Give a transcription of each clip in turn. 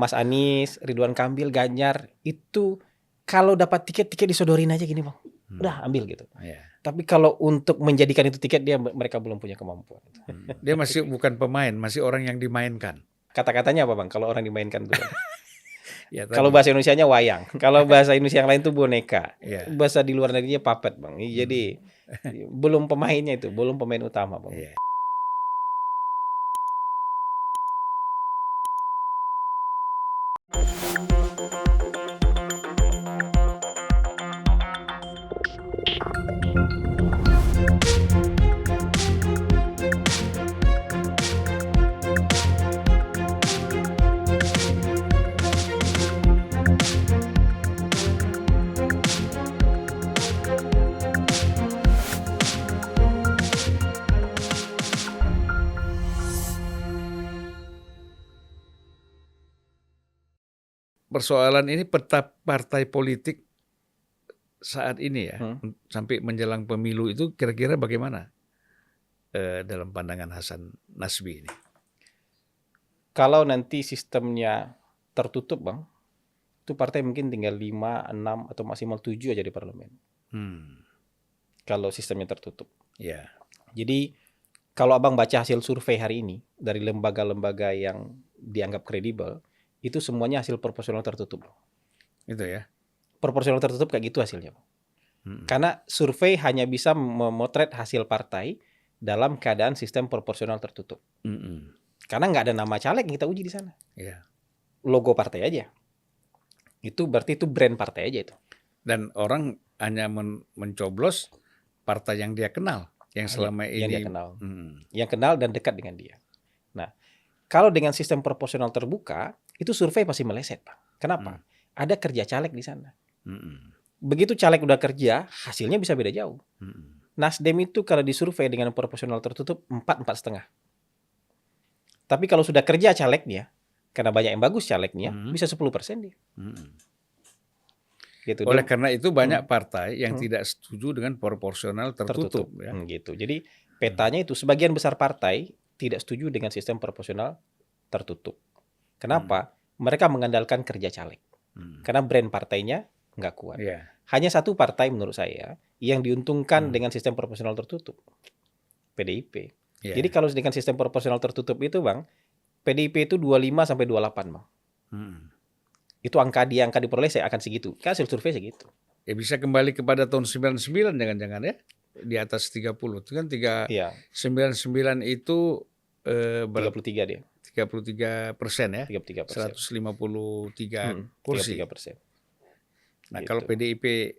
Mas Anies, Ridwan Kamil, Ganjar itu kalau dapat tiket disodorin aja gini bang, udah ambil gitu. Ya. Tapi kalau untuk menjadikan itu tiket mereka belum punya kemampuan. Dia masih bukan pemain, masih orang yang dimainkan. Kata-katanya apa bang? Kalau orang dimainkan tuh. Ya, Kalau tadi. bahasa Indonesianya wayang, kalau bahasa Indonesia yang lain tuh boneka, Ya. bahasa di luar negerinya puppet bang. Jadi belum pemainnya itu, belum pemain utama bang. Ya. Persoalan ini peta partai politik saat ini ya, sampai menjelang pemilu itu kira-kira bagaimana dalam pandangan Hasan Nasbi ini? Kalau nanti sistemnya tertutup bang, itu partai mungkin tinggal 5, 6 atau maksimal 7 aja di parlemen. Kalau sistemnya tertutup. Ya. Jadi kalau abang baca hasil survei hari ini dari lembaga-lembaga yang dianggap kredibel, itu semuanya hasil proporsional tertutup. Itu ya. Proporsional tertutup kayak gitu hasilnya. Karena survei hanya bisa memotret hasil partai dalam keadaan sistem proporsional tertutup. Karena nggak ada nama caleg yang kita uji di sana. Ya. Logo partai aja. Itu berarti itu brand partai aja itu. Dan orang hanya mencoblos partai yang dia kenal, yang selama ini dia kenal. Yang kenal dan dekat dengan dia. Nah, kalau dengan sistem proporsional terbuka, itu survei pasti meleset, Pak. Kenapa? Ada kerja caleg di sana. Begitu caleg udah kerja, hasilnya bisa beda jauh. Nasdem itu kalau disurvei dengan proporsional tertutup 4,5. Tapi kalau sudah kerja calegnya, karena banyak yang bagus calegnya, bisa 10% dia. Gitu. Oleh karena itu banyak partai yang tidak setuju dengan proporsional tertutup. Ya. Gitu. Jadi petanya itu sebagian besar partai tidak setuju dengan sistem proporsional tertutup. Kenapa? Mereka mengandalkan kerja caleg. Karena brand partainya nggak kuat. Hanya satu partai menurut saya yang diuntungkan dengan sistem proporsional tertutup. PDIP. Jadi kalau dengan sistem proporsional tertutup itu bang, PDIP itu 25 sampai 28 bang. Itu angka diperoleh saya akan segitu. Kan hasil survei segitu. Ya bisa kembali kepada tahun 99 jangan-jangan ya. Di atas 30. Itu kan 99 itu 33 dia. 33% ya. 33%. 153 kursi. 33%. Nah, gitu. kalau PDIP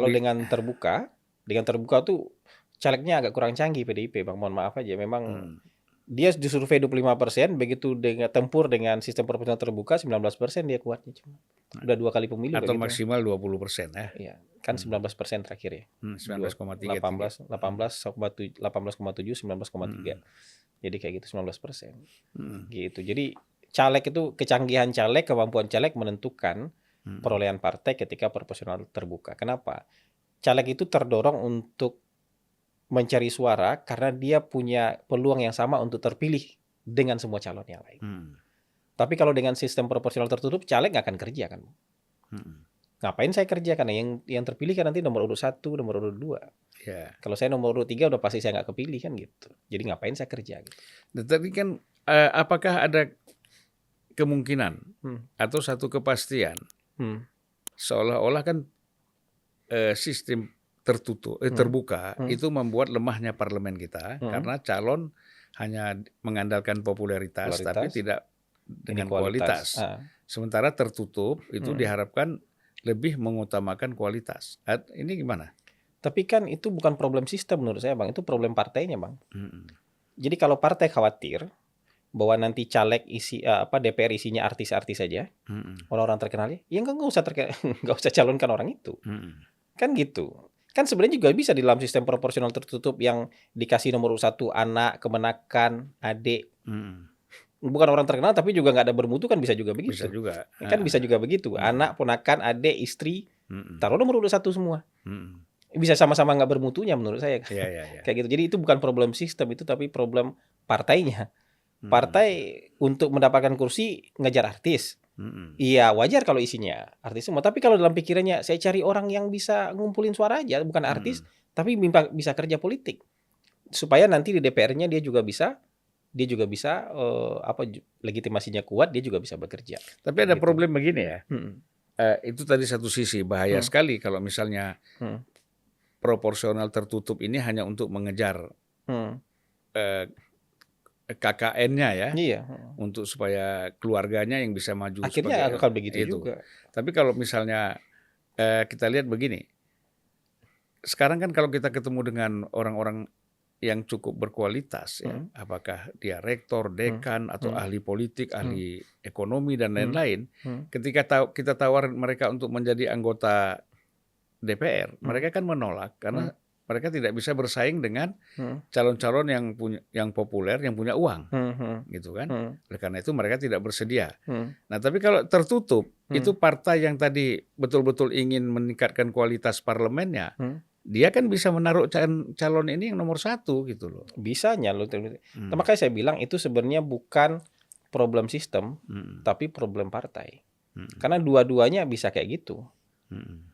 dengan terbuka tuh calegnya agak kurang canggih PDIP bang. Mohon maaf aja. Memang dia disurvei 25%, begitu dengan tempur dengan sistem proporsional terbuka 19% dia kuatnya cuma. Udah 2 kali pemilu atau begitu. Maksimal 20% ya. Iya, kan 19% terakhir ya. 19,3. 18,7, 19,3. Jadi kayak gitu 19%. Gitu. Jadi caleg itu kecanggihan caleg, kemampuan caleg menentukan perolehan partai ketika proporsional terbuka. Kenapa? Caleg itu terdorong untuk mencari suara karena dia punya peluang yang sama untuk terpilih dengan semua calon yang lain. Tapi kalau dengan sistem proporsional tertutup, caleg nggak akan kerja kan? Ngapain saya kerja? Karena yang terpilih kan nanti nomor urut 1, nomor urut 2. Ya. Kalau saya nomor urut 3 udah pasti saya nggak kepilih kan gitu. Jadi ngapain saya kerja gitu. Tetapi kan apakah ada kemungkinan atau satu kepastian seolah-olah kan sistem terbuka itu membuat lemahnya parlemen kita karena calon hanya mengandalkan popularitas tapi tidak dengan kualitas. Sementara tertutup itu diharapkan lebih mengutamakan kualitas. Ini gimana? Tapi kan itu bukan problem sistem menurut saya bang, itu problem partainya bang. Jadi kalau partai khawatir bahwa nanti caleg DPR isinya artis-artis saja, orang-orang terkenal ya nggak usah calonkan orang itu, kan gitu. Kan sebenarnya juga bisa di dalam sistem proporsional tertutup yang dikasih nomor 1 anak, kemenakan, adik. Bukan orang terkenal tapi juga nggak ada bermutu kan bisa juga begitu. Bisa juga. Kan bisa juga begitu. Anak, ponakan, adik, istri, taruh nomor 1 semua. Bisa sama-sama nggak bermutunya menurut saya. Ya. Kayak gitu. Jadi itu bukan problem sistem itu tapi problem partainya. Partai untuk mendapatkan kursi ngejar artis. Iya wajar kalau isinya artis semua. Tapi kalau dalam pikirannya saya cari orang yang bisa ngumpulin suara aja, bukan artis, tapi bisa kerja politik. Supaya nanti di DPR-nya dia juga bisa legitimasinya kuat, dia juga bisa bekerja. Tapi ada Gitu. problem begini ya. Itu tadi satu sisi bahaya sekali kalau misalnya proporsional tertutup ini hanya untuk mengejar KKN-nya ya, Iya. untuk supaya keluarganya yang bisa maju. Akhirnya akan begitu itu. juga. Tapi kalau misalnya kita lihat begini, sekarang kan kalau kita ketemu dengan orang-orang yang cukup berkualitas, ya, apakah dia rektor, dekan, atau ahli politik, ahli ekonomi dan lain-lain, ketika kita tawarin mereka untuk menjadi anggota DPR, mereka kan menolak karena mereka tidak bisa bersaing dengan calon-calon yang populer, yang punya uang, gitu kan? Oleh karena itu mereka tidak bersedia. Nah, tapi kalau tertutup, itu partai yang tadi betul-betul ingin meningkatkan kualitas parlemennya, dia kan bisa menaruh calon ini yang nomor 1 gitu loh. Bisanya loh. Makanya saya bilang itu sebenarnya bukan problem sistem, tapi problem partai. Karena dua-duanya bisa kayak gitu.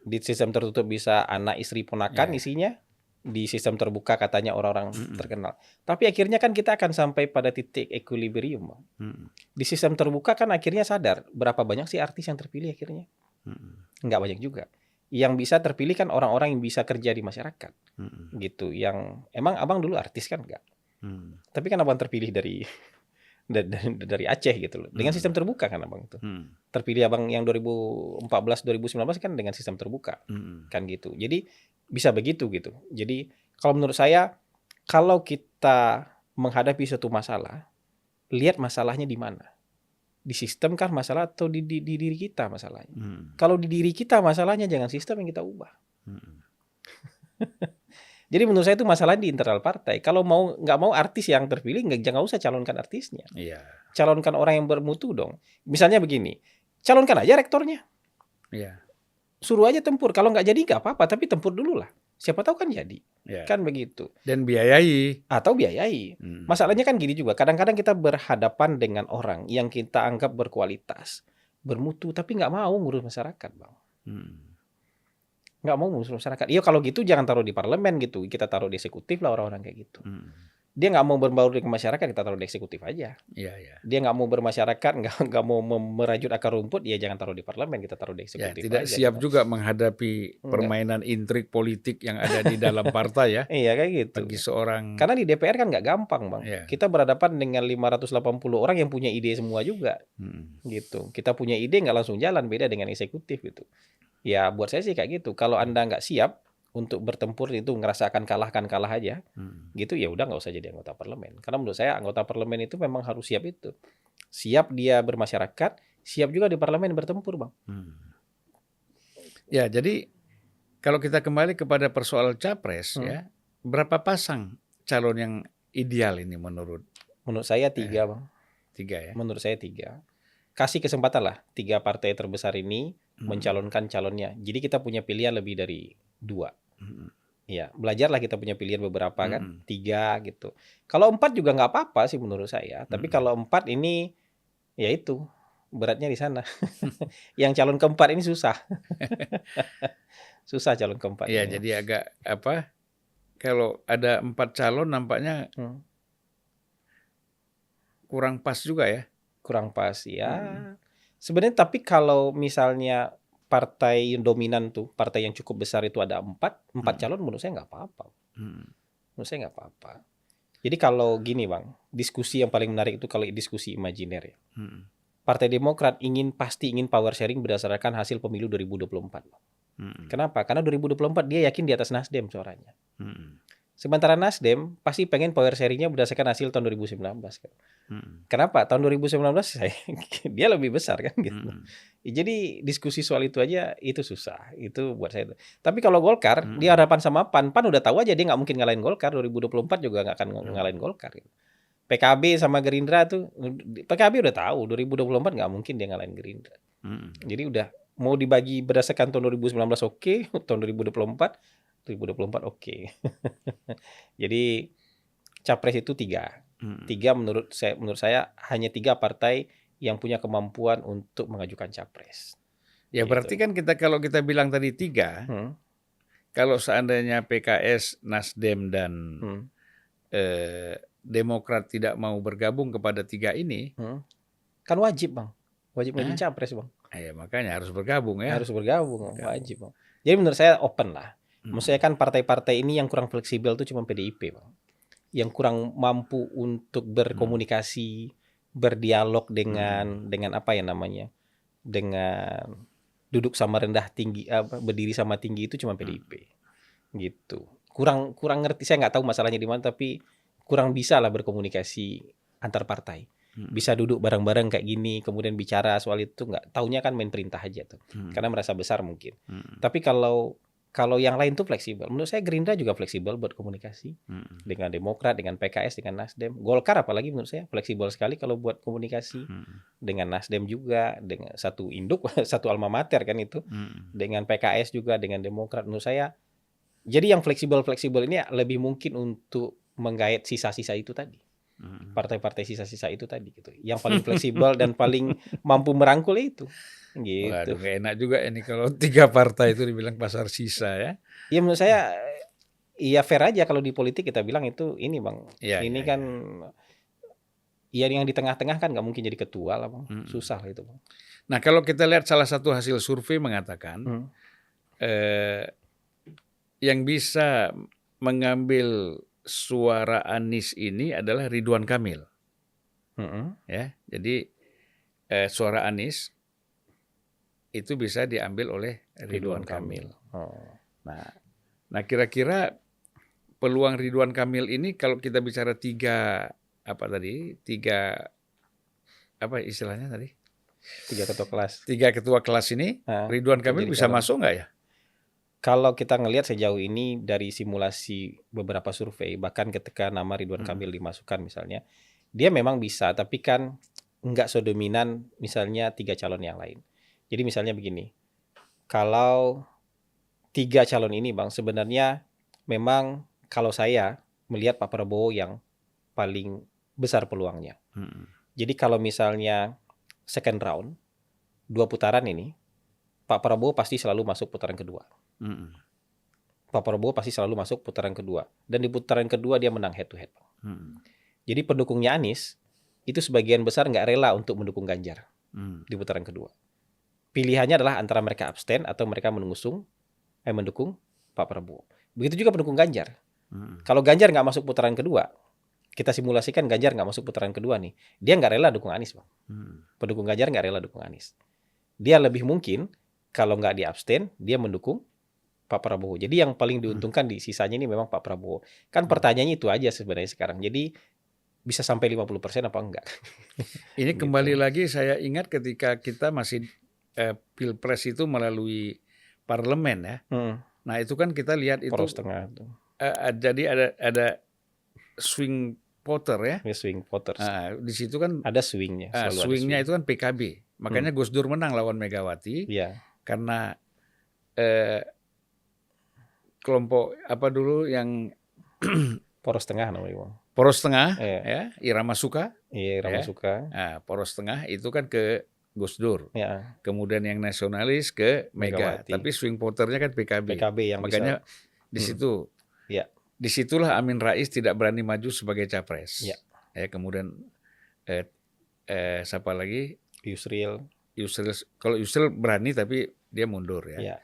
Di sistem tertutup bisa anak, istri, ponakan isinya. Di sistem terbuka katanya orang-orang terkenal. Tapi akhirnya kan kita akan sampai pada titik equilibrium. Di sistem terbuka kan akhirnya sadar berapa banyak sih artis yang terpilih akhirnya. Nggak banyak juga. Yang bisa terpilih kan orang-orang yang bisa kerja di masyarakat. Gitu. Yang emang abang dulu artis kan enggak. Tapi kan abang terpilih dari Aceh gitu loh. Dengan sistem terbuka kan abang itu. Terpilih abang yang 2014 2019 kan dengan sistem terbuka. Kan gitu. Jadi bisa begitu gitu. Jadi kalau menurut saya kalau kita menghadapi suatu masalah, lihat masalahnya di mana. Di sistem kan masalah atau di diri kita masalahnya. Kalau di diri kita masalahnya, jangan sistem yang kita ubah. Jadi menurut saya itu masalah di internal partai. Kalau nggak mau artis yang terpilih, jangan usah calonkan artisnya. Calonkan orang yang bermutu dong. Misalnya begini, calonkan aja rektornya. Suruh aja tempur. Kalau nggak jadi nggak apa-apa, tapi tempur dulu lah. Siapa tahu kan jadi. Kan begitu. Dan biayai. Atau biayai. Masalahnya kan gini juga. Kadang-kadang kita berhadapan dengan orang yang kita anggap berkualitas, bermutu, tapi nggak mau ngurus masyarakat, Bang. Nggak mau ngurus masyarakat. Iya kalau gitu jangan taruh di parlemen gitu. Kita taruh di eksekutif lah orang-orang kayak gitu. Dia nggak mau berbaur dengan masyarakat, kita taruh di eksekutif aja. Dia nggak mau bermasyarakat, nggak mau merajut akar rumput, ya jangan taruh di parlemen, kita taruh di eksekutif tidak aja. Siap juga menghadapi permainan intrik politik yang ada di dalam partai ya. Iya kayak gitu. Bagi seorang. Karena di DPR kan nggak gampang, Bang. Kita berhadapan dengan 580 orang yang punya ide semua juga. Gitu. Kita punya ide nggak langsung jalan, beda dengan eksekutif gitu. Ya buat saya sih kayak gitu. Kalau Anda nggak siap untuk bertempur itu ngerasakan kalah aja, gitu ya udah nggak usah jadi anggota parlemen. Karena menurut saya anggota parlemen itu memang harus siap itu, siap dia bermasyarakat, siap juga di parlemen bertempur, Bang. Ya jadi kalau kita kembali kepada persoalan capres ya, berapa pasang calon yang ideal ini menurut? Menurut saya 3, Bang. 3 ya. Menurut saya 3. Kasih kesempatan lah 3 partai terbesar ini mencalonkan calonnya. Jadi kita punya pilihan lebih dari 2. Ya, belajarlah kita punya pilihan beberapa kan, 3 gitu. Kalau 4 juga nggak apa-apa sih menurut saya. Tapi kalau 4 ini, ya itu beratnya di sana. Yang calon keempat ini susah. Susah calon keempat. Ya, jadi agak kalau ada 4 calon nampaknya kurang pas juga ya. Kurang pas ya. Sebenarnya tapi kalau misalnya partai yang dominan tuh, partai yang cukup besar itu ada 4 calon, menurut saya nggak apa-apa. Menurut saya nggak apa-apa. Jadi kalau gini, Bang, diskusi yang paling menarik itu kalau diskusi imajiner ya. Partai Demokrat pasti ingin power sharing berdasarkan hasil pemilu 2024. Kenapa? Karena 2024 dia yakin di atas Nasdem suaranya. Sementara Nasdem pasti pengen power sharingnya berdasarkan hasil tahun 2019 kan. Kenapa? Tahun 2019 dia lebih besar kan gitu. Jadi diskusi soal itu aja itu susah. Itu buat saya. Tapi kalau Golkar dia hadapan sama PAN udah tahu aja dia nggak mungkin ngalahin Golkar. 2024 juga nggak akan ngalahin Golkar. Gitu. PKB sama Gerindra tuh, PKB udah tahu 2024 nggak mungkin dia ngalahin Gerindra. Jadi udah mau dibagi berdasarkan tahun 2019 oke, tahun 2024 oke. Jadi capres itu 3. Tiga menurut saya hanya 3 partai yang punya kemampuan untuk mengajukan capres. Ya berarti Gitu. kan kalau kita bilang tadi 3, kalau seandainya PKS, Nasdem dan Demokrat tidak mau bergabung kepada 3 ini, kan wajib Bang, wajib ngajuin capres Bang. Ya makanya harus bergabung ya. Harus bergabung, wajib Bang. Jadi menurut saya open lah. Maksudnya kan partai-partai ini yang kurang fleksibel itu cuma PDIP Bang. Yang kurang mampu untuk berkomunikasi, berdialog dengan apa ya namanya, dengan duduk sama rendah tinggi, berdiri sama tinggi itu cuma PDIP, gitu. Kurang ngerti, saya nggak tahu masalahnya di mana, tapi kurang bisa lah berkomunikasi antar partai. Bisa duduk bareng-bareng kayak gini, kemudian bicara soal itu, nggak taunya kan main perintah aja tuh, karena merasa besar mungkin. Tapi kalau yang lain tuh fleksibel. Menurut saya Gerindra juga fleksibel buat komunikasi dengan Demokrat, dengan PKS, dengan Nasdem. Golkar apalagi menurut saya fleksibel sekali kalau buat komunikasi dengan Nasdem juga, dengan satu induk, satu alma mater kan itu, dengan PKS juga, dengan Demokrat. Menurut saya, jadi yang fleksibel ini lebih mungkin untuk menggait sisa-sisa itu tadi. Partai-partai sisa-sisa itu tadi gitu. Yang paling fleksibel dan paling mampu merangkul itu. Gitu. Waduh, gak enak juga ini kalau 3 partai itu dibilang pasar sisa ya. Ya menurut saya ya fair aja kalau di politik kita bilang itu ini Bang. Ya, ini kan ya yang di tengah-tengah kan nggak mungkin jadi ketua lah Bang. Susah lah itu Bang. Nah kalau kita lihat salah satu hasil survei mengatakan yang bisa mengambil suara Anies ini adalah Ridwan Kamil. Ya, jadi suara Anies itu bisa diambil oleh Ridwan Kamil. Nah kira-kira peluang Ridwan Kamil ini kalau kita bicara 3 apa istilahnya tadi? 3 ketua kelas. 3 ketua kelas ini, Ridwan Kamil bisa masuk nggak ya? Kalau kita ngelihat sejauh ini dari simulasi beberapa survei, bahkan ketika nama Ridwan Kamil dimasukkan misalnya, dia memang bisa, tapi kan nggak sedominan misalnya 3 calon yang lain. Jadi misalnya begini, kalau 3 calon ini Bang, sebenarnya memang kalau saya melihat Pak Prabowo yang paling besar peluangnya. Jadi kalau misalnya second round, 2 putaran ini, Pak Prabowo pasti selalu masuk putaran kedua. Pak Prabowo pasti selalu masuk putaran kedua. Dan di putaran kedua dia menang head to head. Jadi pendukungnya Anies itu sebagian besar nggak rela untuk mendukung Ganjar di putaran kedua. Pilihannya adalah antara mereka abstain atau mereka mendukung Pak Prabowo. Begitu juga pendukung Ganjar. Kalau Ganjar nggak masuk putaran kedua, kita simulasikan Ganjar nggak masuk putaran kedua nih, dia nggak rela dukung Anies Bang. Pendukung Ganjar nggak rela dukung Anies. Dia lebih mungkin kalau nggak di abstain, dia mendukung Pak Prabowo. Jadi yang paling diuntungkan di sisanya ini memang Pak Prabowo. Kan pertanyaannya itu aja sebenarnya sekarang. Jadi bisa sampai 50% apa enggak? Ini kembali lagi saya ingat ketika kita masih Pilpres itu melalui parlemen ya. Nah itu kan kita lihat itu poros tengah tuh. Jadi ada swing voter ya. Swing voters. Di situ kan ada swingnya. Swingnya itu kan PKB. Makanya Gus Dur menang lawan Megawati. Karena kelompok apa dulu yang poros tengah namanya Bang. Poros tengah ya, Irama Suka. Iya, Irama Suka. Poros tengah itu kan ke Gus Dur. Kemudian yang nasionalis ke Mega. Tapi swing voternya kan PKB. yang makanya bisa. di situ. Disitulah Amin Rais tidak berani maju sebagai capres. Kemudian siapa lagi? Yusril. Kalau Yusril berani tapi dia mundur ya.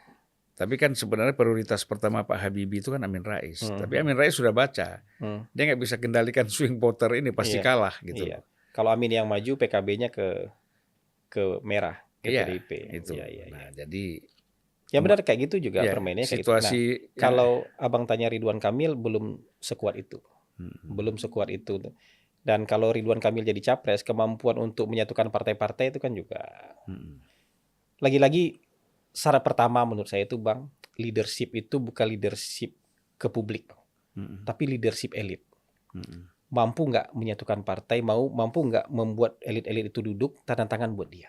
Tapi kan sebenarnya prioritas pertama Pak Habibie itu kan Amin Rais. Tapi Amin Rais sudah baca, dia nggak bisa kendalikan swing voter ini, pasti kalah gitu. Kalau Amin yang maju, PKB-nya ke merah, ke PDIP. Itu. Nah, jadi ya benar kayak gitu juga permainnya kayak situasi. Gitu. Nah, kalau Abang tanya Ridwan Kamil belum sekuat itu, belum sekuat itu. Dan kalau Ridwan Kamil jadi capres, kemampuan untuk menyatukan partai-partai itu kan juga lagi-lagi. Syarat pertama menurut saya itu Bang, leadership itu bukan leadership ke publik, tapi leadership elit. Mampu nggak menyatukan partai, mampu nggak membuat elit-elit itu duduk tanda tangan buat dia.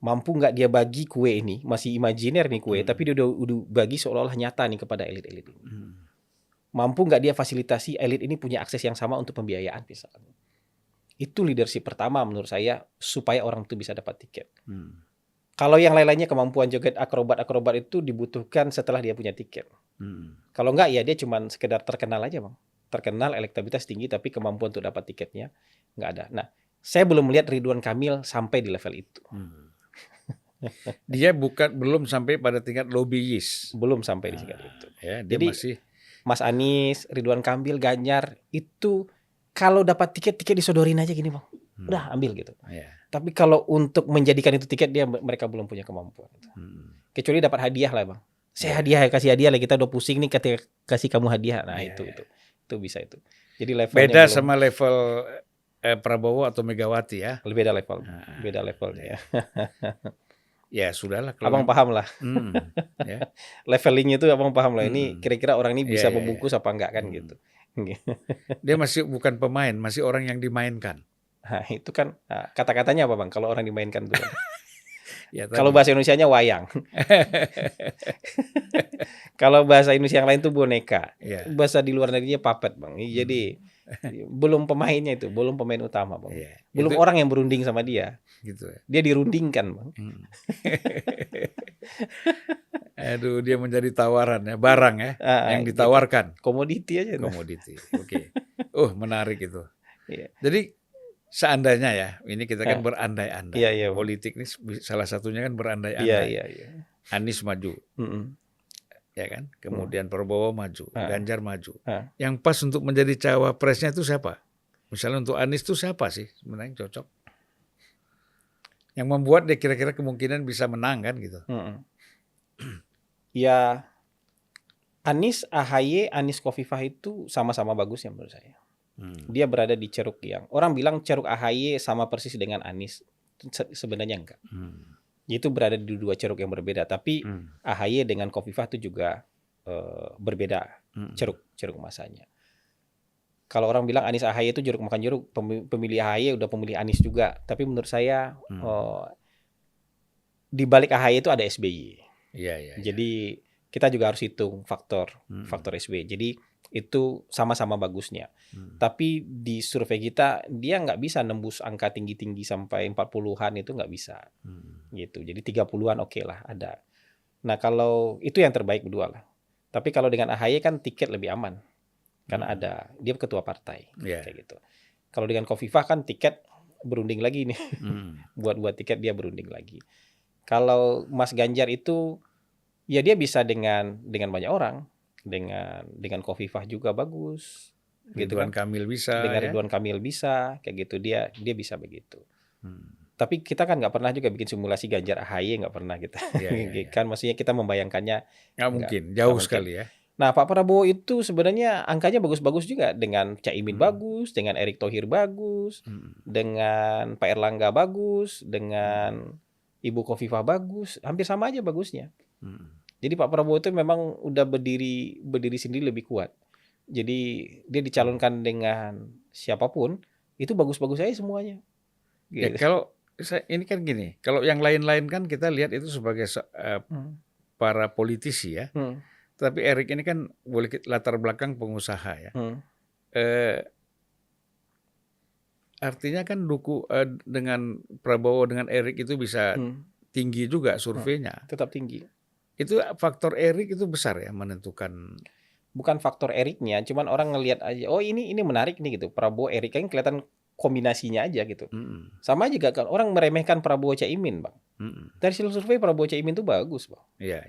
Mampu nggak dia bagi kue ini, masih imajiner nih kue, tapi dia udah bagi seolah-olah nyata nih kepada elit-elit ini. Mampu nggak dia fasilitasi elit ini punya akses yang sama untuk pembiayaan misalnya. Itu leadership pertama menurut saya supaya orang itu bisa dapat tiket. Kalau yang lain-lainnya kemampuan joget akrobat-akrobat itu dibutuhkan setelah dia punya tiket. Kalau enggak ya dia cuma sekedar terkenal aja Bang. Terkenal, elektabilitas tinggi tapi kemampuan untuk dapat tiketnya nggak ada. Nah, saya belum melihat Ridwan Kamil sampai di level itu. Dia belum sampai pada tingkat lobbyis. Belum sampai di tingkat itu. Ya, dia Jadi masih Mas Anies, Ridwan Kamil, Ganjar itu kalau dapat tiket disodorin aja gini Bang. Udah ambil gitu. ya. Tapi kalau untuk menjadikan itu tiket mereka belum punya kemampuan. Kecuali dapat hadiah lah Bang. Saya kasih hadiah lah, kita udah pusing nih kasih kamu hadiah. Nah, itu bisa itu. Jadi levelnya beda belum, sama level Prabowo atau Megawati ya. lebih beda level. Beda levelnya ya. Ya sudahlah kalau Abang paham lah. ya. Levelingnya itu abang paham lah. Ini kira-kira orang ini bisa Ya. membungkus apa enggak kan gitu. Dia masih bukan pemain, masih orang yang dimainkan. Nah, itu kan kata-katanya apa Bang kalau orang dimainkan itu? Ya, Kalau bahasa Indonesianya wayang. Kalau bahasa Indonesia yang lain tuh boneka. Ya. Bahasa di luar negerinya puppet Bang. Jadi belum pemainnya itu, belum pemain utama Bang. Ya. Belum orang yang berunding sama dia. Gitu ya. Dia dirundingkan Bang. Aduh, dia menjadi tawaran ya, barang ya, yang ditawarkan. Komoditi aja. Komoditi. Oke. Menarik itu. Iya. Jadi seandainya ya, ini kita kan berandai-andai. Iya, politik ini salah satunya kan berandai-andai. Iya. Anies maju. Ya kan? Kemudian Prabowo maju, Ganjar maju. Yang pas untuk menjadi cawapresnya itu siapa? Misalnya untuk Anies itu siapa sih sebenarnya yang cocok? Yang membuat dia kira-kira kemungkinan bisa menang kan gitu. Ya Anies, AHY, Anies Khofifah itu sama-sama bagus ya menurut saya. Dia berada di ceruk yang orang bilang ceruk AHY sama persis dengan Anies. Sebenarnya enggak. Itu berada di dua ceruk yang berbeda. Tapi AHY dengan Khofifah itu juga berbeda ceruk masanya. Kalau orang bilang Anies AHY itu jeruk makan jeruk, pemilih AHY udah pemilih Anies juga. Tapi menurut saya di balik AHY itu ada SBY. Iya. Jadi kita juga harus hitung faktor SBY. Jadi itu sama-sama bagusnya. Tapi di survei kita dia nggak bisa nembus angka tinggi-tinggi sampai 40-an itu nggak bisa. Gitu. Jadi 30-an oke lah ada. Nah, kalau itu yang terbaik berdua lah. Tapi kalau dengan AHY kan tiket lebih aman. Karena ada dia ketua partai kayak gitu. Kalau dengan Khofifah kan tiket berunding lagi nih. buat tiket dia berunding lagi. Kalau Mas Ganjar itu ya dia bisa dengan banyak orang. Dengan Khofifah juga bagus. Ridwan Kamil bisa. Dengan Ridwan Kamil bisa kayak gitu, dia bisa begitu. Tapi kita kan nggak pernah juga bikin simulasi Ganjar AHY, nggak pernah kita. Kan maksudnya kita membayangkannya nggak mungkin, jauh sekali ya. Nah, Pak Prabowo itu sebenarnya angkanya bagus-bagus juga, dengan Caimin bagus, dengan Erick Thohir bagus, dengan Pak Erlangga bagus, dengan Ibu Khofifah bagus, hampir sama aja bagusnya. Jadi Pak Prabowo itu memang udah berdiri sendiri lebih kuat. Jadi dia dicalonkan dengan siapapun itu bagus-bagus aja semuanya. Gitu. Ya kalau ini kan gini, kalau yang lain-lain kan kita lihat itu sebagai para politisi ya. Tapi Erick ini kan boleh latar belakang pengusaha ya. Artinya kan dengan Prabowo dengan Erick itu bisa tinggi juga surveinya. Tetap tinggi. Itu faktor Erick itu besar ya menentukan. Bukan faktor Eriknya, cuman orang ngelihat aja, oh ini menarik nih gitu. Prabowo Erik kan kelihatan kombinasinya aja gitu. Sama juga kan orang meremehkan Prabowo Caimin, Bang. Dari hasil survei Prabowo Caimin tuh bagus, Bang. Iya.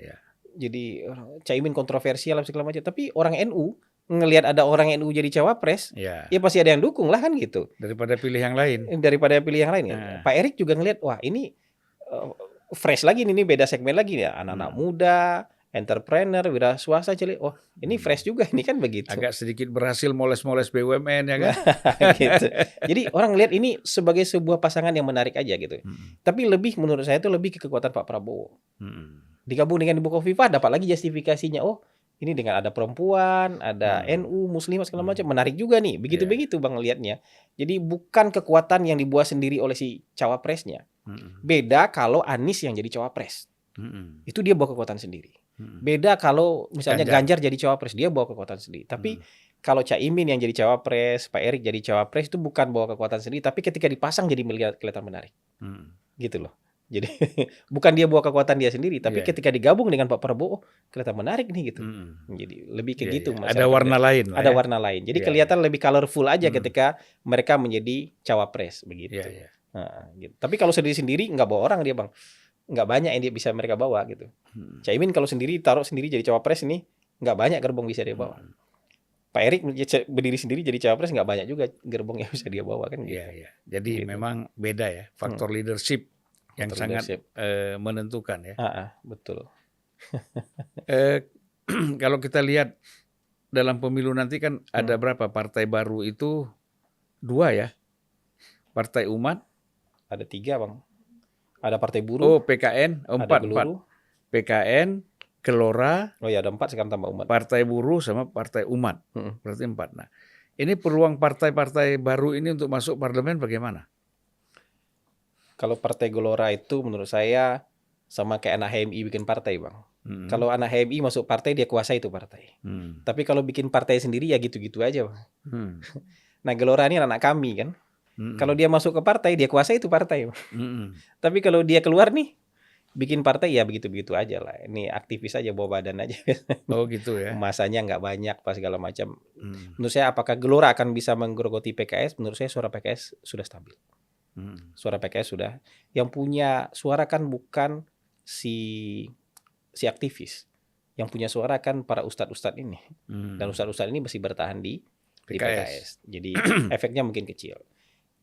Jadi Caimin kontroversial segala macam, tapi orang NU ngelihat ada orang NU jadi cawapres, ya pasti ada yang dukung lah kan gitu. Daripada pilih yang lain. Pak Erik juga ngelihat, wah ini fresh lagi nih, beda segmen lagi nih, anak-anak muda, entrepreneur, wira swasta cilik. Oh, ini fresh juga ini kan begitu. Agak sedikit berhasil moles-moles BUMN ya kan. Gitu. Jadi orang lihat ini sebagai sebuah pasangan yang menarik aja gitu. Tapi menurut saya itu lebih ke kekuatan Pak Prabowo. Digabung dengan Ibu Khofifah dapat lagi justifikasinya. Oh, ini dengan ada perempuan, ada NU, Muslimah segala macam, menarik juga nih. Begitu-begitu Bang lihatnya. Jadi bukan kekuatan yang dibuat sendiri oleh si cawapresnya. Beda kalau Anies yang jadi cawapres. Itu dia bawa kekuatan sendiri. Beda kalau misalnya Ganjar jadi cawapres, dia bawa kekuatan sendiri. Tapi kalau Caimin yang jadi cawapres, Pak Erik jadi cawapres itu bukan bawa kekuatan sendiri, tapi ketika dipasang jadi kelihatan menarik. Gitu loh. Jadi bukan dia bawa kekuatan dia sendiri, tapi ketika digabung dengan Pak Prabowo kelihatan menarik nih gitu. Jadi lebih kayak gitu. Ada warna lain. Ada warna lain. Jadi kelihatan lebih colorful aja ketika mereka menjadi cawapres begitu. Nah, gitu. Tapi kalau sendiri-sendiri nggak bawa orang dia, Bang. Nggak banyak yang dia bisa mereka bawa gitu. Caimin kalau sendiri taruh sendiri jadi cawapres ini nggak banyak gerbong bisa dia bawa. Pak Erik berdiri sendiri jadi cawapres nggak banyak juga gerbong yang bisa dia bawa kan gitu. Jadi memang beda ya faktor leadership yang sangat menentukan ya. Betul. Kalau kita lihat dalam pemilu nanti kan ada berapa partai baru itu 2 ya. Partai Umat. Ada 3 Bang. Ada Partai Buruh. Oh PKN. 4. PKN, Gelora. Oh ya ada 4 sekarang tambah Umat. Partai Buruh sama Partai Umat. Berarti 4. Nah ini peluang partai-partai baru ini untuk masuk parlemen bagaimana? Kalau Partai Gelora itu menurut saya sama kayak anak HMI bikin partai Bang. Kalau anak HMI masuk partai dia kuasai itu partai. Tapi kalau bikin partai sendiri ya gitu-gitu aja Bang. Nah Gelora ini anak kami kan. Kalau dia masuk ke partai dia kuasai itu partai Bang. Tapi kalau dia keluar nih bikin partai ya begitu-begitu aja lah. Ini aktivis aja bawa badan aja. Oh gitu ya. Masanya nggak banyak pas segala macam. Menurut saya apakah Gelora akan bisa menggerogoti PKS? Menurut saya suara PKS sudah stabil. Suara PKS sudah. Yang punya suara kan bukan si aktivis. Yang punya suara kan para ustadz-ustadz ini. Dan ustadz-ustadz ini masih bertahan di PKS. Jadi efeknya mungkin kecil.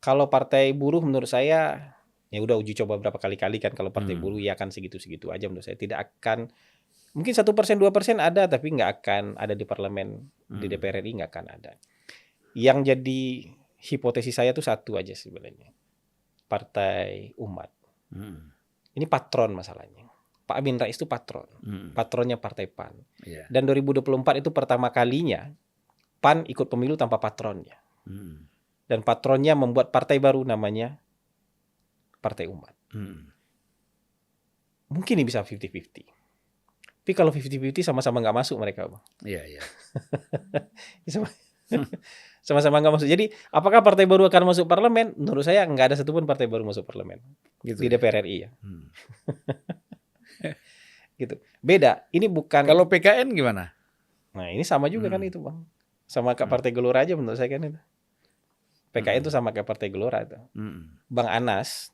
Kalau Partai Buruh menurut saya ya udah uji coba berapa kali-kali kan. Kalau Partai Buruh ya akan segitu-segitu aja menurut saya. Tidak akan mungkin 1%, 2% ada tapi nggak akan ada di parlemen, di DPR RI nggak akan ada. Yang jadi hipotesis saya tuh satu aja sebenarnya. Partai Umat. Ini patron masalahnya. Pak Amin Rais itu patron. Patronnya Partai PAN. Dan 2024 itu pertama kalinya PAN ikut pemilu tanpa patronnya. Dan patronnya membuat partai baru namanya Partai Umat. Mungkin ini bisa 50-50. Tapi kalau 50-50 sama-sama nggak masuk mereka Bang. Iya. Sama-sama nggak masuk. Jadi apakah partai baru akan masuk parlemen? Menurut saya nggak ada satupun partai baru masuk parlemen gitu di DPR RI ya. Gitu. Beda. Ini bukan. Kalau PKN gimana? Nah ini sama juga kan itu Bang. Sama kayak Partai Gelora aja menurut saya kan itu. PKN itu sama kayak Partai Gelora itu. Bang Anas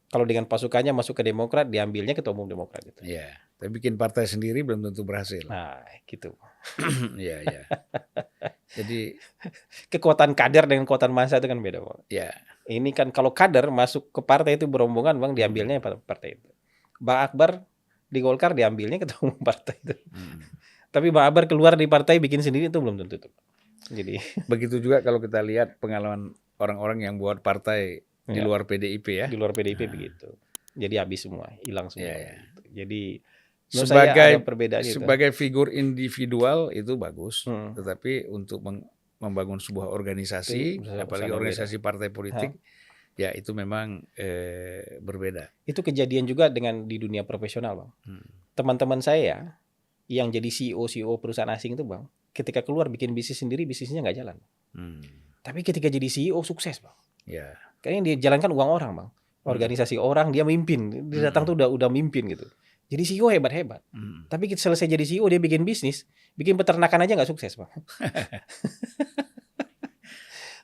kalau dengan pasukannya masuk ke Demokrat diambilnya Ketua Umum Demokrat gitu. Iya. Tapi bikin partai sendiri belum tentu berhasil. Nah gitu. Iya. Jadi kekuatan kader dengan kekuatan massa itu kan beda Bang. Iya. Ini kan kalau kader masuk ke partai itu berombongan Bang diambilnya partai itu. Bang Akbar di Golkar diambilnya Ketua Umum partai itu. Tapi Bang Akbar keluar di partai bikin sendiri itu belum tentu. Jadi begitu juga kalau kita lihat pengalaman orang-orang yang buat partai di luar PDIP ya. Di luar PDIP begitu. Jadi habis semua, hilang semua. Jadi sebagai perbedaan sebagai figur individual itu bagus, tetapi untuk membangun sebuah organisasi, apalagi organisasi partai politik, ya itu memang berbeda. Itu kejadian juga dengan di dunia profesional Bang. Teman-teman saya yang jadi CEO perusahaan asing itu Bang, ketika keluar bikin bisnis sendiri bisnisnya nggak jalan. Tapi ketika jadi CEO sukses Bang. Ya. Kayaknya dia jalankan uang orang Bang. Organisasi orang dia mimpin. Dia datang tuh udah mimpin gitu. Jadi CEO hebat-hebat. Tapi selesai jadi CEO dia bikin bisnis, bikin peternakan aja nggak sukses Bang.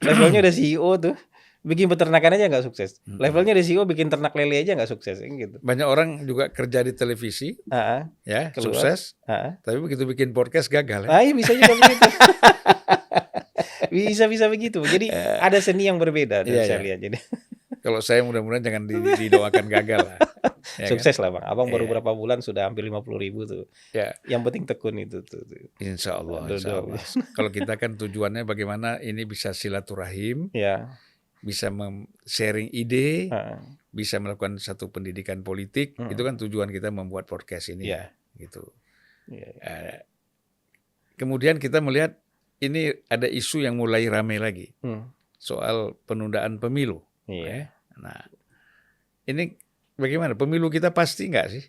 Levelnya udah CEO tuh, bikin peternakan aja nggak sukses. Levelnya udah CEO bikin ternak lele aja nggak sukses gitu. Banyak orang juga kerja di televisi, ya keluar, sukses. Tapi begitu bikin podcast gagal. Ya? Bisa juga begitu. bisa begitu. Jadi ada seni yang berbeda saya lihat. Jadi kalau saya mudah-mudahan jangan didoakan gagal lah. Ya sukses kan? Lah Bang. Abang baru berapa bulan sudah hampir 50.000 tuh. Ya. Yang penting tekun itu tuh. Insya Allah. Kalau kita kan tujuannya bagaimana ini bisa silaturahim. Ya. Bisa sharing ide, bisa melakukan satu pendidikan politik, itu kan tujuan kita membuat podcast ini, gitu. Kemudian kita melihat ini ada isu yang mulai ramai lagi, soal penundaan pemilu. Nah, ini bagaimana? Pemilu kita pasti nggak sih?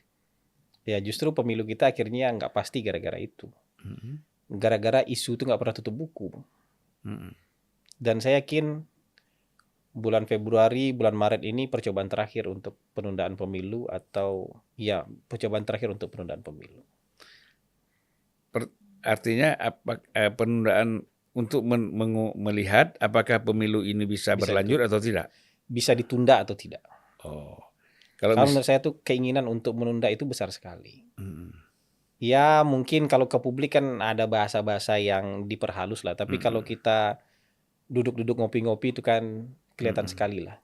Ya justru pemilu kita akhirnya nggak pasti gara-gara itu. Mm-mm. Gara-gara isu itu nggak pernah tutup buku. Mm-mm. Dan saya yakin bulan Februari, bulan Maret ini percobaan terakhir untuk penundaan pemilu atau ya percobaan terakhir untuk penundaan pemilu. Artinya penundaan untuk melihat apakah pemilu ini bisa berlanjut atau tidak? Bisa ditunda atau tidak. Oh, Kalau menurut saya tuh keinginan untuk menunda itu besar sekali. Mm-mm. Ya mungkin kalau ke publik kan ada bahasa-bahasa yang diperhalus lah. Tapi kalau kita duduk-duduk ngopi-ngopi itu kan kelihatan sekali lah.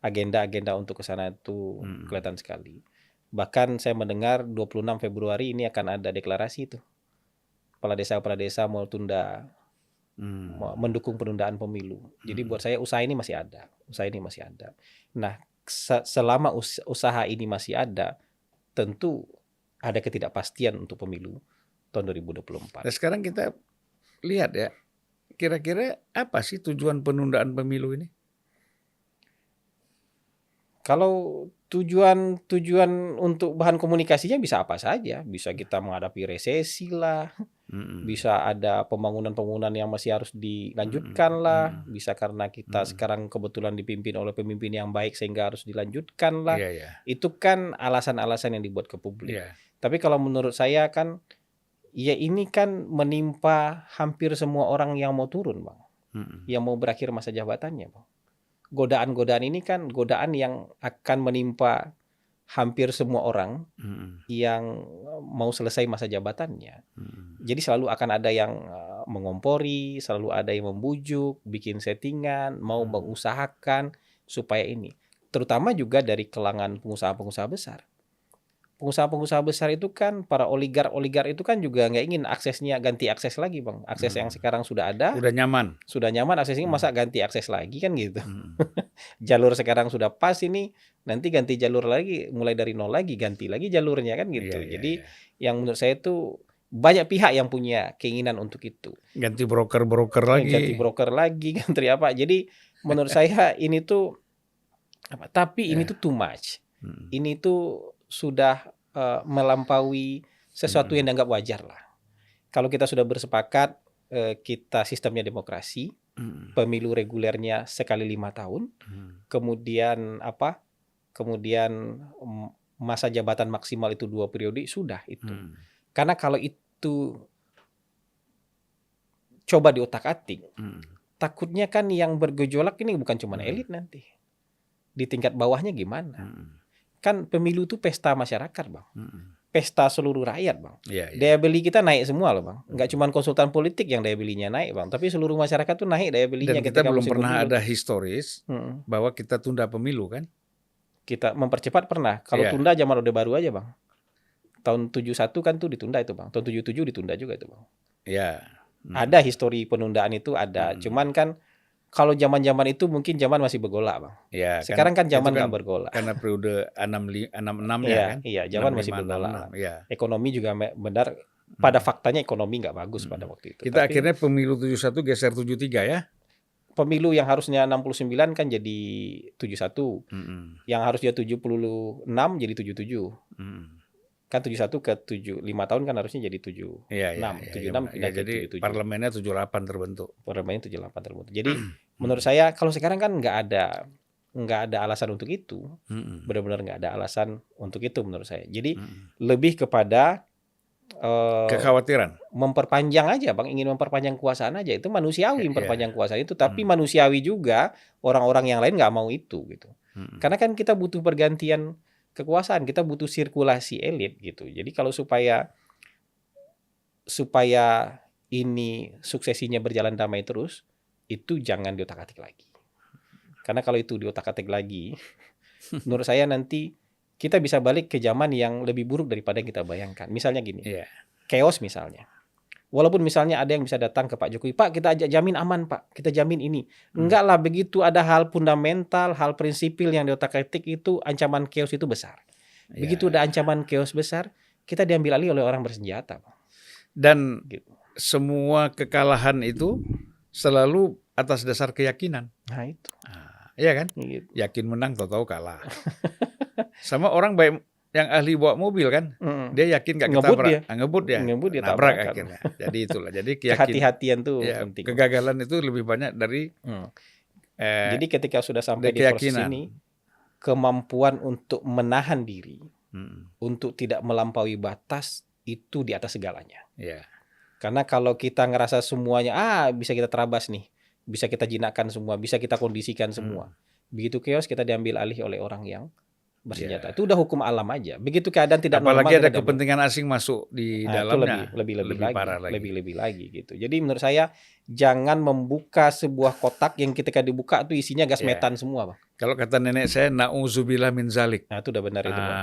Agenda-agenda untuk ke sana itu kelihatan sekali. Bahkan saya mendengar 26 Februari ini akan ada deklarasi itu. Kepala desa mau tunda, mendukung penundaan pemilu. Jadi buat saya usaha ini masih ada. Nah, selama usaha ini masih ada, tentu ada ketidakpastian untuk pemilu tahun 2024. Nah, sekarang kita lihat ya, kira-kira apa sih tujuan penundaan pemilu ini? Kalau tujuan untuk bahan komunikasinya bisa apa saja, bisa kita menghadapi resesi lah, bisa ada pembangunan yang masih harus dilanjutkan lah, bisa karena kita sekarang kebetulan dipimpin oleh pemimpin yang baik sehingga harus dilanjutkan lah. Itu kan alasan-alasan yang dibuat ke publik. Tapi kalau menurut saya kan, ya ini kan menimpa hampir semua orang yang mau turun, Bang, yang mau berakhir masa jabatannya, Bang. Godaan-godaan ini kan godaan yang akan menimpa hampir semua orang yang mau selesai masa jabatannya. Jadi selalu akan ada yang mengompori, selalu ada yang membujuk, bikin settingan, mau mengusahakan supaya ini. Terutama juga dari kalangan pengusaha-pengusaha besar. Pengusaha-pengusaha besar itu kan, para oligark itu kan juga nggak ingin aksesnya ganti akses lagi, Bang. Akses yang sekarang sudah ada, sudah nyaman aksesnya, masa ganti akses lagi kan gitu. Jalur sekarang sudah pas, ini nanti ganti jalur lagi, mulai dari nol lagi, ganti lagi jalurnya kan gitu. Jadi yang menurut saya itu banyak pihak yang punya keinginan untuk itu. Ganti broker lagi. Ganti apa. Jadi menurut saya ini tuh tapi ini tuh too much. Ini tuh sudah melampaui sesuatu yang dianggap wajar lah. Kalau kita sudah bersepakat kita sistemnya demokrasi, pemilu regulernya sekali 5 tahun, kemudian masa jabatan maksimal itu 2 periode, sudah itu. Karena kalau itu coba diotak-atik, takutnya kan yang bergejolak ini bukan cuma elit nanti. Di tingkat bawahnya gimana? Kan pemilu itu pesta masyarakat, Bang. Pesta seluruh rakyat, Bang. Daya beli kita naik semua loh, Bang. Nggak cuma konsultan politik yang daya belinya naik, Bang. Tapi seluruh masyarakat tuh naik daya belinya. Dan kita belum pernah ada historis bahwa kita tunda pemilu kan? Kita mempercepat pernah. Kalau tunda zaman Orde Baru aja, Bang. Tahun 71 kan tuh ditunda itu, Bang. Tahun 77 ditunda juga itu, Bang. Ada histori penundaan itu ada. Cuman kan kalau zaman-zaman itu mungkin zaman masih bergolak, Bang. Sekarang kan zaman nggak bergolak. Karena periode 66-nya kan. Iya, zaman masih bergolak. Ekonomi juga benar. Pada faktanya ekonomi nggak bagus pada waktu itu. Kita akhirnya pemilu 71 geser 73 ya. Pemilu yang harusnya 69 kan jadi 71. Yang harusnya 76 jadi 77. Kan 71 ke 5 tahun kan harusnya jadi 76. 76 pindah ke 77. Parlemennya 78 terbentuk. Jadi menurut saya kalau sekarang kan nggak ada alasan untuk itu. Benar-benar nggak ada alasan untuk itu menurut saya. Jadi lebih kepada kekhawatiran. Memperpanjang aja, Bang, ingin memperpanjang kekuasaan aja. Itu manusiawi memperpanjang kekuasaan itu, tapi manusiawi juga orang-orang yang lain nggak mau itu gitu. Karena kan kita butuh pergantian kekuasaan, kita butuh sirkulasi elit gitu. Jadi kalau supaya ini suksesinya berjalan damai terus, itu jangan diotak-atik lagi. Karena kalau itu diotak-atik lagi, menurut saya nanti kita bisa balik ke zaman yang lebih buruk daripada yang kita bayangkan. Misalnya gini, chaos misalnya. Walaupun misalnya ada yang bisa datang ke Pak Jokowi, Pak kita jamin aman Pak, kita jamin ini. Enggak lah, begitu ada hal fundamental, hal prinsipil yang diotak-atik itu, ancaman chaos itu besar. Begitu ada ancaman chaos besar, kita diambil alih oleh orang bersenjata, Bang. Dan semua kekalahan itu selalu atas dasar keyakinan. Nah itu. Iya kan? Yakin menang, tahu-tahu kalah. Sama orang baik yang ahli bawa mobil kan, dia yakin nggak Ngebut ketabrak. dia. Ngebut dia. Ngebut dia Nabrak tabrakan. akhirnya. Jadi itulah. Jadi Kehati-hatian tuh ya, penting. kegagalan itu lebih banyak dari Jadi ketika sudah sampai di proses keyakinan. ini, kemampuan untuk menahan diri, Mm, untuk tidak melampaui batas itu di atas segalanya. ya. Karena kalau kita ngerasa semuanya bisa kita terabas nih, bisa kita jinakkan semua, bisa kita kondisikan semua. Begitu chaos kita diambil alih oleh orang yang bersenjata. Itu udah hukum alam aja. Begitu keadaan tidak normal, Apalagi ada kita diambil. kepentingan asing masuk di Itu dalamnya. lebih parah lagi. lebih lagi gitu. Jadi menurut saya jangan membuka sebuah kotak yang ketika dibuka tuh isinya gas Ya. metan semua, Bang. Kalau kata nenek saya, na'udzubillah min zalik. Nah, itu udah benar itu, Bang.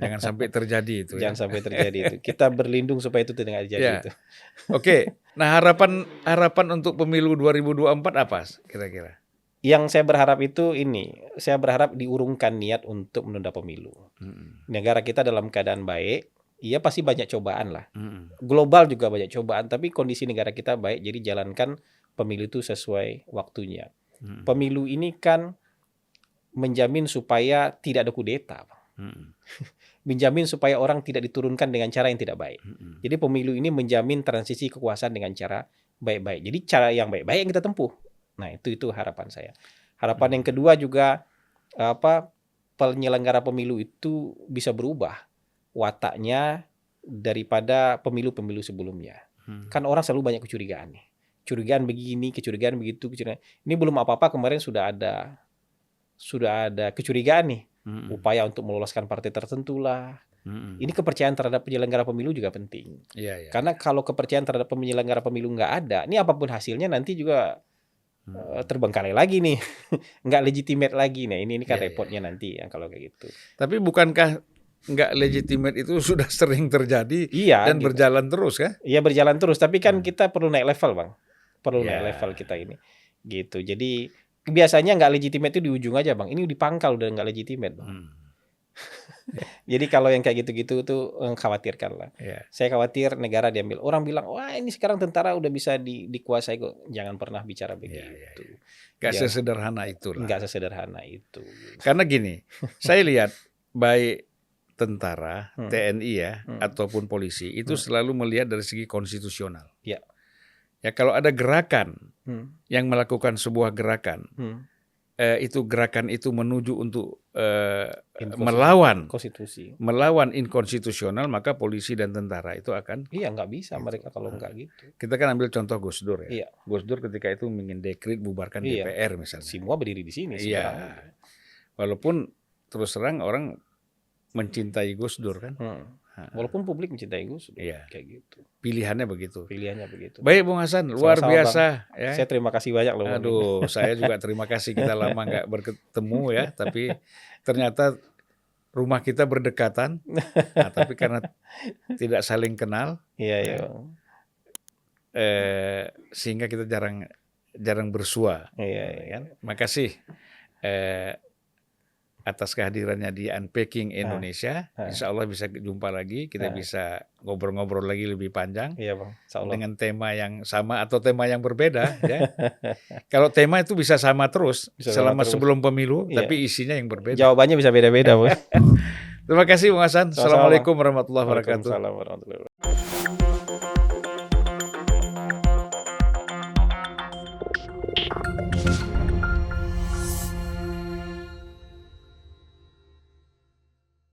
Jangan sampai terjadi itu. Jangan sampai terjadi itu. Kita berlindung supaya itu tidak terjadi Ya. itu. Oke. Nah, harapan untuk pemilu 2024 apa kira-kira? Yang saya berharap itu saya berharap diurungkan niat untuk menunda pemilu. Negara kita dalam keadaan baik, iya pasti banyak cobaan lah. Global juga banyak cobaan, tapi kondisi negara kita baik, jadi jalankan pemilu itu sesuai waktunya. Pemilu ini kan menjamin supaya tidak ada kudeta, menjamin supaya orang tidak diturunkan dengan cara yang tidak baik. Jadi pemilu ini menjamin transisi kekuasaan dengan cara baik-baik. Jadi cara yang baik-baik yang kita tempuh. Nah, itu harapan saya. Harapan yang kedua juga penyelenggara pemilu itu bisa berubah wataknya daripada pemilu-pemilu sebelumnya. Kan orang selalu banyak kecurigaan nih. Curigaan begini, kecurigaan begitu, kecurigaan. Ini belum apa-apa kemarin sudah ada kecurigaan nih. Upaya untuk meloloskan partai tertentu lah. Ini kepercayaan terhadap penyelenggara pemilu juga penting. Iya. Karena kalau kepercayaan terhadap penyelenggara pemilu nggak ada, ini apapun hasilnya nanti juga terbengkalai lagi nih, nggak legitimate lagi. Nah ini kan repotnya nanti ya kalau kayak gitu. Tapi bukankah nggak legitimate itu sudah sering terjadi dan gitu. berjalan terus kan? Iya berjalan terus, tapi kan kita perlu naik level, Bang. Perlu naik level kita ini. Gitu. Jadi biasanya nggak legitimate itu di ujung aja, Bang. Ini di pangkal udah nggak legitimate, Bang. Jadi kalau yang kayak gitu-gitu tuh khawatirkan lah. Saya khawatir negara diambil. Orang bilang, wah ini sekarang tentara udah bisa dikuasai kok. Jangan pernah bicara begitu. Gak sesederhana itu lah. Nggak sesederhana itu. Karena gini, saya lihat baik tentara, TNI ya, ataupun polisi itu selalu melihat dari segi konstitusional. Ya kalau ada gerakan yang melakukan sebuah gerakan, itu gerakan itu menuju untuk melawan konstitusi, melawan inkonstitusional, maka polisi dan tentara itu akan nggak bisa mereka kalau nggak gitu. Kita kan ambil contoh Gus Dur ya. Iya. Gus Dur ketika itu ingin dekrit bubarkan DPR misalnya. Semua berdiri di sini. Iya. Walaupun terus terang orang mencintai Gus Dur kan. Walaupun publik mencintai Gus Dur, kayak gitu. Pilihannya begitu. Baik Bung Hasan, luar biasa. Ya. Saya terima kasih banyak loh. Aduh, saya juga terima kasih, kita lama nggak bertemu ya, tapi ternyata rumah kita berdekatan, tapi karena tidak saling kenal, sehingga kita jarang bersua. Kan? Makasih atas kehadirannya di Unpacking Indonesia. Insya Allah bisa jumpa lagi, kita bisa ngobrol-ngobrol lagi lebih panjang. Iya Bang, Insya Allah. Dengan tema yang sama atau tema yang berbeda. Ya. Kalau tema itu bisa sama terus selama sebelum pemilu, tapi isinya yang berbeda. Jawabannya bisa beda-beda. Terima kasih Bung Hasan. Assalamualaikum warahmatullahi wabarakatuh. Waalaikumsalam warahmatullahi wabarakatuh.